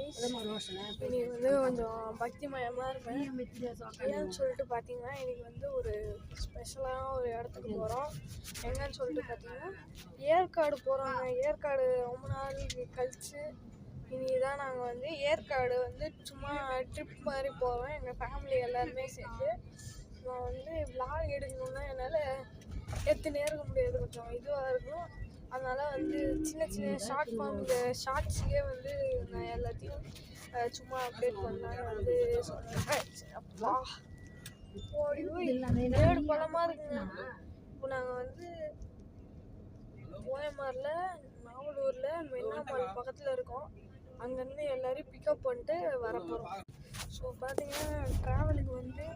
Guys. இன்னைக்கு வந்து கொஞ்சம் பக்திமயமாக இருப்பேன். ஏன்னு சொல்லிட்டு பார்த்தீங்கன்னா இன்னைக்கு வந்து ஒரு ஸ்பெஷலான ஒரு இடத்துக்கு போகிறோம். எங்கன்னு சொல்லிட்டு பார்த்தீங்கன்னா ஏற்காடு போகிறோங்க. ஏற்காடு ரொம்ப நாள் கழிச்சு இன்னைக்கு தான் நாங்கள் வந்து ஏற்காடு வந்து சும்மா ட்ரிப் மாதிரி போகிறோம். எங்கள் ஃபேமிலி எல்லாருமே சேர்ந்து. நான் வந்து விளாக் எடுக்கணுன்னா என்னால் எடுத்துனே இருக்க முடியாது, கொஞ்சம் இதுவாக இருக்கும். அதனால் வந்து சின்ன சின்ன ஷார்ட் ஃபார்ம் இந்த ஷார்ட்ஸ்லேயே வந்து நான் எல்லாத்தையும் சும்மா அப்டேட் பண்ணாங்க வந்து சொன்னேன். அப்பா ஏழு பழமாக இருக்குங்க. இப்போ நாங்கள் வந்து ஓஎம்ஆரில் நாவலூரில் மென்னாமல் பக்கத்தில் இருக்கோம். அங்கேருந்து எல்லோரையும் பிக்கப் பண்ணிட்டு வரப்போகிறோம். ஸோ பார்த்தீங்கன்னா ட்ராவலுக்கு வந்து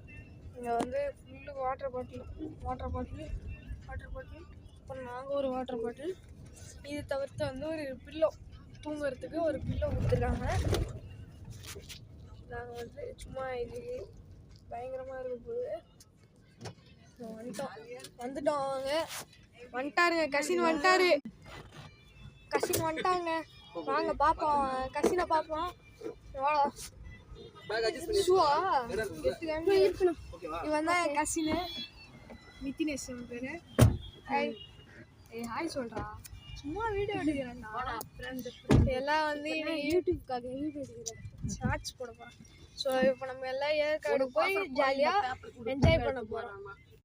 இங்கே வந்து ஃபுல்லு வாட்டர் பாட்டில் அப்புறம் நாங்கள் ஒரு வாட்டர் பாட்டில், இது தவிர்த்து வந்து ஒரு பில்லோ, தூங்குறதுக்கு ஒரு பில்லோ கொடுத்துருக்காங்க. நாங்கள் வந்து சும்மா இது பயங்கரமாக இருக்க போது வந்துட்டோம். அவங்க வந்துட்டாருங்க, கசின் வந்துட்டாங்க. வாங்க பார்ப்போம், கசினை பார்ப்போம். இவன் தான் என் கசினு நிதினேஷ் பேரு. ஹாய் சொல்றா, சும்மா வீடியோ எடுக்கிறேன்டா. எல்லாம் வந்து யூடியூப்காக வீடியோ எடுக்கிறேன், ஷார்ட்ஸ் போட போகிறேன். ஸோ இப்போ நம்ம எல்லாம் ஏற்காடு போய் ஜாலியாக என்ஜாய் பண்ண போகிறோம்.